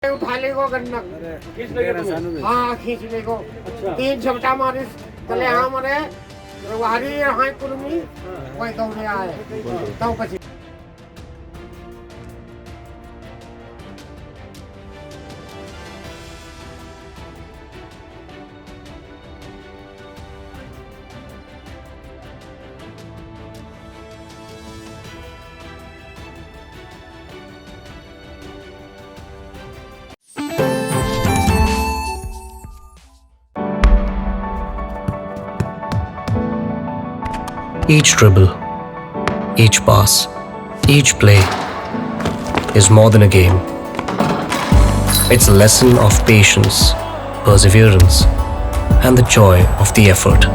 उठा ले को गन्ना खींच लेंगे तुम्हें? हाँ खींच ले को अच्छा। 3 झपटा मारे तले हाँ मरे वारी हाँ कुर्मी वही दौड़े आए तो પછી Each dribble, each pass, each play is more than a game. It's a lesson of patience, perseverance, and the joy of the effort.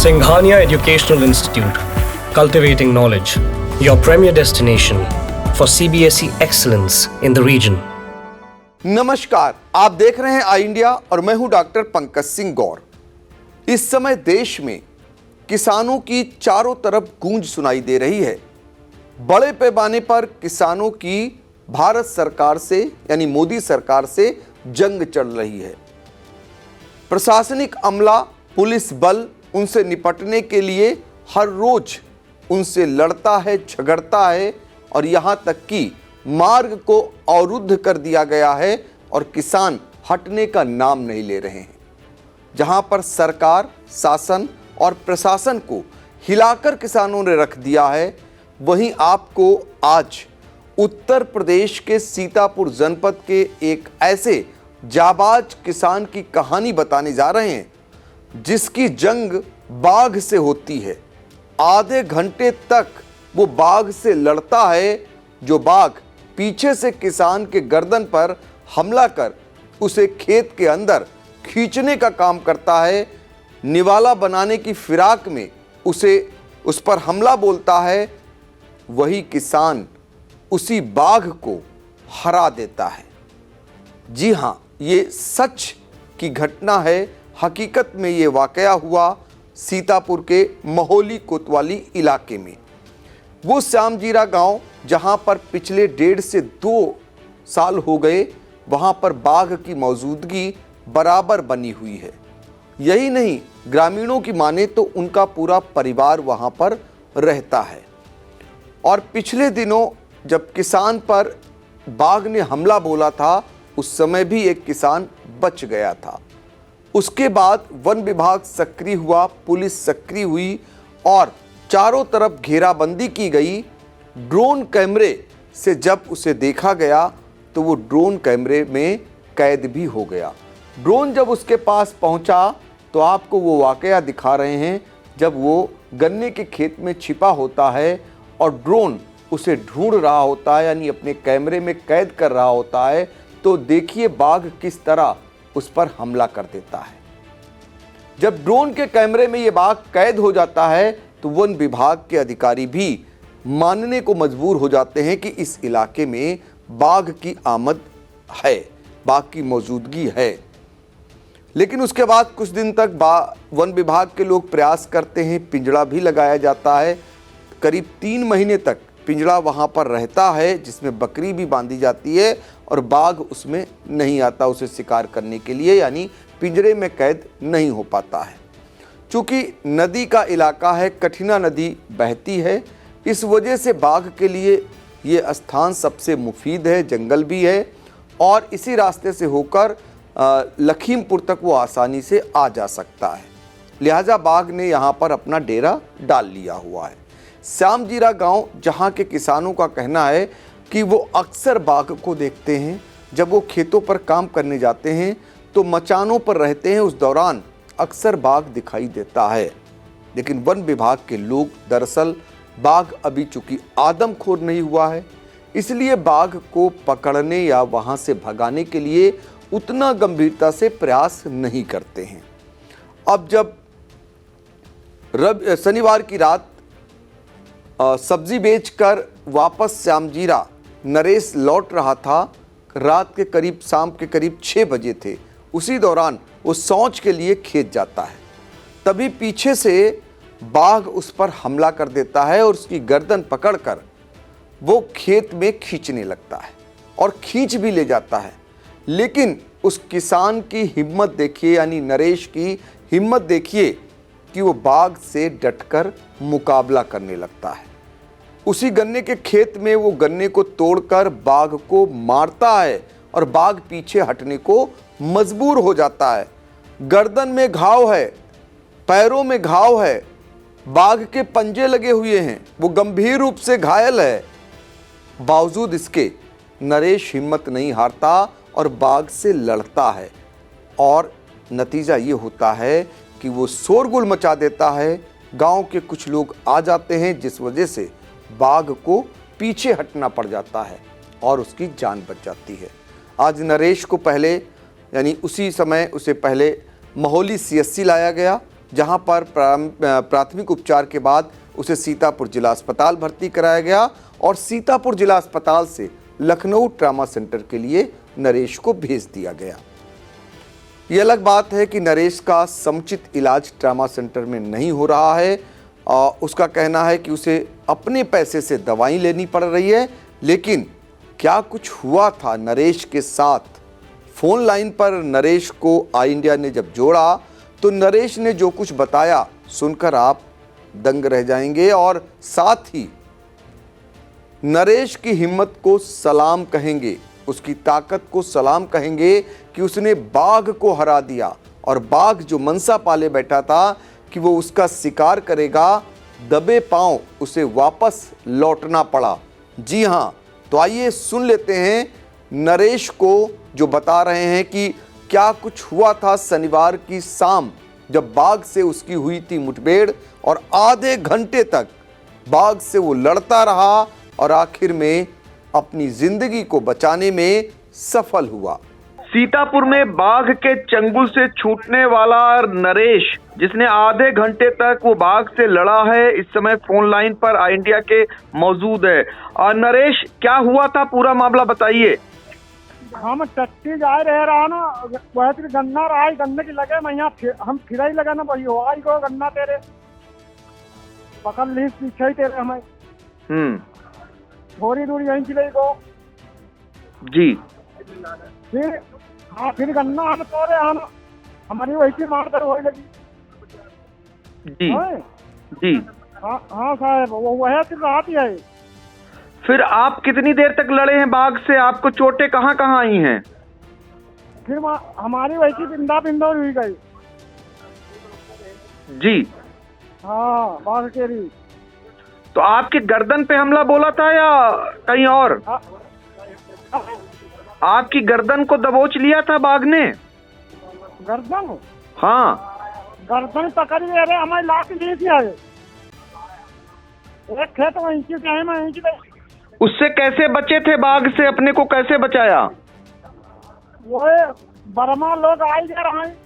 Singhania Educational Institute, cultivating knowledge, your premier destination for CBSE excellence in the region. नमस्कार, आप देख रहे हैं आई India और मैं हूं doctor Pankaj Singh गौर। इस समय देश में किसानों की चारों तरफ गूंज सुनाई दे रही है। बड़े पैमाने पर किसानों की भारत सरकार से यानी मोदी सरकार से जंग चल रही है। प्रशासनिक अमला, पुलिस बल उनसे निपटने के लिए हर रोज उनसे लड़ता है, झगड़ता है और यहां तक कि मार्ग को अवरुद्ध कर दिया गया है और किसान हटने का नाम नहीं ले रहे हैं। जहां पर सरकार, शासन और प्रशासन को हिलाकर किसानों ने रख दिया है, वहीं आपको आज उत्तर प्रदेश के सीतापुर जनपद के एक ऐसे जाबाज किसान की कहानी बताने जा रहे हैं जिसकी जंग बाघ से होती है। आधे घंटे तक वो बाघ से लड़ता है, जो बाघ पीछे से किसान के गर्दन पर हमला कर उसे खेत के अंदर खींचने का काम करता है। निवाला बनाने की फिराक में उस पर हमला बोलता है। वही किसान उसी बाघ को हरा देता है। जी हां, ये सच की घटना है। हकीकत में ये वाकया हुआ सीतापुर के महोली कोतवाली इलाके में। वो श्यामजीरा गांव जहां पर पिछले 1.5 से 2 साल हो गए, वहां पर बाघ की मौजूदगी बराबर बनी हुई है। यही नहीं, ग्रामीणों की माने तो उनका पूरा परिवार वहां पर रहता है। और पिछले दिनों जब किसान पर बाघ ने हमला बोला था, उस समय भी एक किसान बच गया था। उसके बाद वन विभाग सक्रिय हुआ, पुलिस सक्रिय हुई और चारों तरफ घेराबंदी की गई। ड्रोन कैमरे से जब उसे देखा गया तो वो ड्रोन कैमरे में कैद भी हो गया। ड्रोन जब उसके पास पहुंचा तो आपको वो वाकया दिखा रहे हैं जब वो गन्ने के खेत में छिपा होता है और ड्रोन उसे ढूंढ रहा होता है, यानी अपने कैमरे में कैद कर रहा होता है। तो देखिए बाघ किस तरह उस पर हमला कर देता है। जब ड्रोन के कैमरे में ये बाघ कैद हो जाता है तो वन विभाग के अधिकारी भी मानने को मजबूर हो जाते हैं कि इस इलाके में बाघ की आमद है, बाघ की मौजूदगी है। लेकिन उसके बाद कुछ दिन तक वन विभाग के लोग प्रयास करते हैं, पिंजड़ा भी लगाया जाता है। करीब 3 महीने तक पिंजड़ा वहाँ पर रहता है जिसमें बकरी भी बांधी जाती है और बाघ उसमें नहीं आता उसे शिकार करने के लिए, यानी पिंजरे में कैद नहीं हो पाता है। चूँकि नदी का इलाका है, कठिना नदी बहती है, इस वजह से बाघ के लिए ये स्थान सबसे मुफीद है, जंगल भी है और इसी रास्ते से होकर लखीमपुर तक वो आसानी से आ जा सकता है। लिहाजा बाघ ने यहाँ पर अपना डेरा डाल लिया हुआ है। श्यामजीरा गांव जहाँ के किसानों का कहना है कि वो अक्सर बाघ को देखते हैं। जब वो खेतों पर काम करने जाते हैं तो मचानों पर रहते हैं, उस दौरान अक्सर बाघ दिखाई देता है। लेकिन वन विभाग के लोग दरअसल बाघ अभी चूंकि आदमखोर नहीं हुआ है, इसलिए बाघ को पकड़ने या वहाँ से भगाने के लिए उतना गंभीरता से प्रयास नहीं करते हैं। अब जब शनिवार की रात सब्जी बेचकर वापस श्यामजीरा नरेश लौट रहा था, रात के करीब शाम के करीब 6 बजे थे। उसी दौरान वो शौच के लिए खेत जाता है, तभी पीछे से बाघ उस पर हमला कर देता है और उसकी गर्दन पकड़कर वो खेत में खींचने लगता है। और खींच भी ले जाता है। लेकिन उस किसान की हिम्मत देखिए, यानी नरेश की हिम्मत देखिए कि वो बाघ से डटकर मुकाबला करने लगता है। उसी गन्ने के खेत में वो गन्ने को तोड़कर बाघ को मारता है और बाघ पीछे हटने को मजबूर हो जाता है। गर्दन में घाव है, पैरों में घाव है, बाघ के पंजे लगे हुए हैं, वो गंभीर रूप से घायल है। बावजूद इसके नरेश हिम्मत नहीं हारता और बाघ से लड़ता है और नतीजा ये होता है कि वो शोरगुल मचा देता है। गांव के कुछ लोग आ जाते हैं, जिस वजह से बाघ को पीछे हटना पड़ जाता है और उसकी जान बच जाती है। आज नरेश को पहले, यानी उसी समय उसे पहले महोली CSC लाया गया, जहां पर प्राथमिक उपचार के बाद उसे सीतापुर जिला अस्पताल भर्ती कराया गया और सीतापुर जिला अस्पताल से लखनऊ ट्रामा सेंटर के लिए नरेश को भेज दिया गया। ये अलग बात है कि नरेश का समुचित इलाज ट्रामा सेंटर में नहीं हो रहा है। उसका कहना है कि उसे अपने पैसे से दवाई लेनी पड़ रही है। लेकिन क्या कुछ हुआ था नरेश के साथ? फोन लाइन पर नरेश को आई इंडिया ने जब जोड़ा तो नरेश ने जो कुछ बताया सुनकर आप दंग रह जाएंगे और साथ ही नरेश की हिम्मत को सलाम कहेंगे, उसकी ताकत को सलाम कहेंगे कि उसने बाघ को हरा दिया और बाघ जो मनसा पाले बैठा था कि वो उसका शिकार करेगा, दबे पांव उसे वापस लौटना पड़ा। जी हाँ, तो आइए सुन लेते हैं नरेश को जो बता रहे हैं कि क्या कुछ हुआ था शनिवार की शाम जब बाघ से उसकी हुई थी मुठभेड़ और आधे घंटे तक बाघ से वो लड़ता रहा और आखिर में अपनी जिंदगी को बचाने में सफल हुआ। सीतापुर में बाघ के चंगुल से छूटने वाला नरेश, जिसने आधे घंटे तक वो बाघ से लड़ा है, इस समय फोन लाइन पर आई इंडिया के मौजूद है। और नरेश, क्या हुआ था, पूरा मामला बताइए। हम टट्टी जाए रहा ना, वह फिर गन्ना रहा, गन्ने की लगे मैं यहाँ हम फिर ही लगा ना, वही हो आई को गन्ना तेरे पकड़ ली पीछे ही तेरे हमें थोड़ी दूर यहीं चले को जी। फिर हाँ, फिर गन्ना हम तोड़े हम हमारी वही की मार दर वही लगी जी जी। हाँ साहब, वो वह फिर रात ही है। फिर आप कितनी देर तक लड़े हैं बाघ से? आपको चोटें कहाँ कहाँ आई हैं? फिर हमारी वही की बिंदा हुई गई जी। हाँ, बाघ केरी। तो आपकी गर्दन पे हमला बोला था या कहीं और? आपकी गर्दन को दबोच लिया था बाघ ने? गर्दन? हाँ, गर्दन पकड़ी अरे हमारी लाश ली थी है। एक खेत वहीं की है, मैं वहीं की। उससे कैसे बचे थे? बाघ से अपने को कैसे बचाया? वो बर्मा लोग आई जा रहे हैं,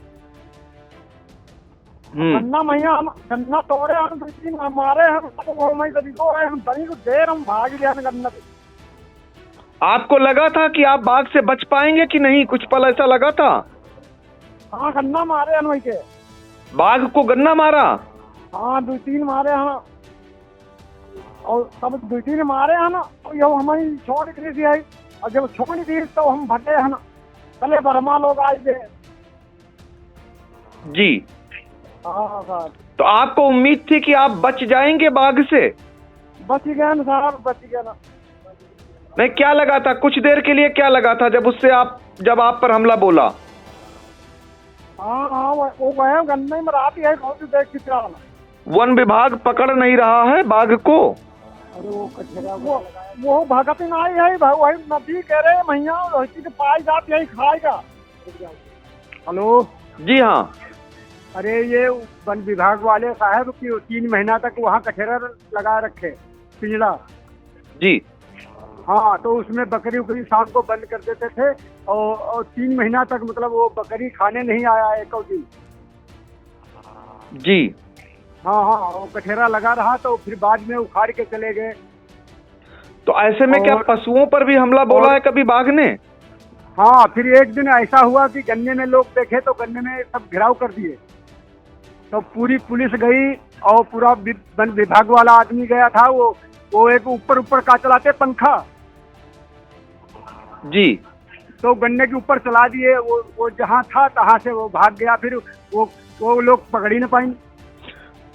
गन्ना मैया हम गन्ना तोड़े, हम तीन मारे, हम वो मैं कभी को है, हम दरी को देर हम भाग गया गन्ना पे। आपको लगा था कि आप बाघ से बच पाएंगे कि नहीं? कुछ पल ऐसा लगा था? हाँ, गन्ना मारे हम वही के। बाघ को गन्ना मारा? हाँ, 2-3 मारे हम, और सब 2-3 मारे हैं ना, ये हमारी छोड़ दी थी। और जब छोड़ दी तो हम भटे है ना, पहले बर्मा लोग आए थे जी। हाँ साहब। तो आपको उम्मीद थी कि आप बच जाएंगे बाघ से? बच गए ना साहब, बच गए ना। नहीं, क्या लगा था कुछ देर के लिए? क्या लगा था जब आप पर हमला बोला? हाँ, वो गए गन्ने में रात ही है, बहुत देख के वन विभाग पकड़ नहीं रहा है बाघ को। अरे वो भगत आई है, वही नदी कह रहे मैया पाई जाती है, खाएगा। हेलो जी हाँ। अरे ये वन विभाग वाले साहब की 3 महीना तक वहाँ कचरा लगा रखे, पिंजड़ा जी। हाँ, तो उसमें बकरी उकरी शाम को बंद कर देते थे और 3 महीना तक मतलब वो बकरी खाने नहीं आया एक दिन जी। हाँ, वो कचरा लगा रहा, तो फिर बाद में उखाड़ के चले गए। तो ऐसे में क्या पशुओं पर भी हमला बोला है कभी बाघ ने? हाँ, फिर एक दिन ऐसा हुआ कि गन्ने में लोग देखे तो गन्ने में सब घेराव कर दिए, तो पूरी पुलिस गई और पूरा वन विभाग वाला आदमी गया था। वो एक ऊपर का चलाते पंखा, जी। तो गन्ने के ऊपर चला दिए, वो जहाँ था तहाँ से वो भाग गया, फिर वो लोग पकड़ ही न पाए।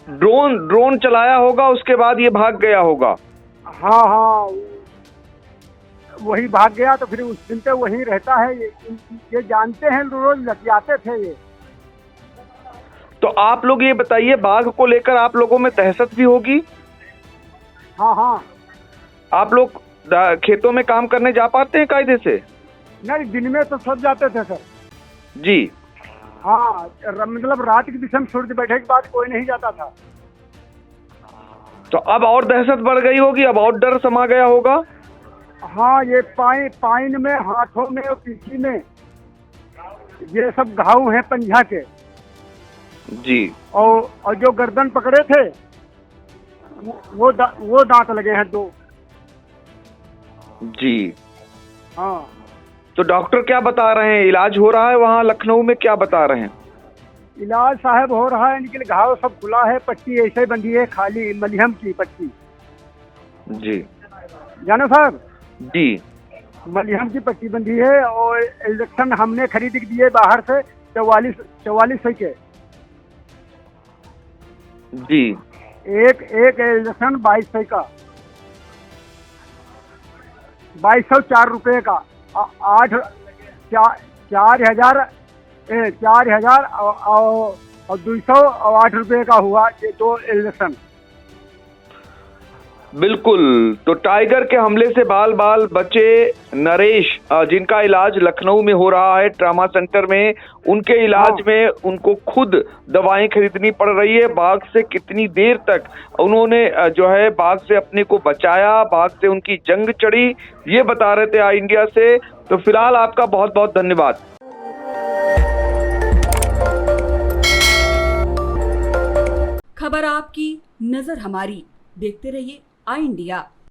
ड्रोन चलाया होगा, उसके बाद ये भाग गया होगा। हाँ हाँ, वही भाग गया। तो फिर उस दिन से वही रहता है। ये जानते हैं, रोज लतियाते थे ये। तो आप लोग ये बताइए, बाघ को लेकर आप लोगों में दहशत भी होगी? हाँ हाँ। आप लोग खेतों में काम करने जा पाते हैं कायदे से? नहीं, दिन में तो सब जाते थे सर जी। हाँ, मतलब रात के दिशा में सूर्य बैठे के बाद कोई नहीं जाता था। तो अब और दहशत बढ़ गई होगी, अब और डर समा गया होगा। हाँ, ये पाइन में, हाथों में और पीठी में ये सब घाव हैं पंजा के। जी। और जो गर्दन पकड़े थे वो दांत लगे हैं 2। जी। हाँ। तो डॉक्टर क्या बता रहे हैं, इलाज हो रहा है वहाँ लखनऊ में, क्या बता रहे हैं? इलाज साहब हो रहा है, लेकिन घाव सब खुला है, पट्टी ऐसे बंधी है, खाली मलहम की पट्टी। जी। जानो साहब? जी। मलहम की पट्टी बंधी है। और इंजेक्शन हमने खरीद के दिए बाहर से 4400 के। जी। एक इंजेक्शन 2200 का, 2204 रुपये का। 4,000 और 208 रुपये का हुआ ये 2 इंजेक्शन। बिल्कुल। तो टाइगर के हमले से बाल बाल बचे नरेश, जिनका इलाज लखनऊ में हो रहा है ट्रामा सेंटर में, उनके इलाज में उनको खुद दवाएं खरीदनी पड़ रही है। बाघ से कितनी देर तक उन्होंने जो है बाघ से अपने को बचाया, बाघ से उनकी जंग चढ़ी, ये बता रहे थे आई इंडिया से। तो फिलहाल आपका बहुत बहुत धन्यवाद। खबर आपकी, नजर हमारी। देखते रहिए आई इंडिया।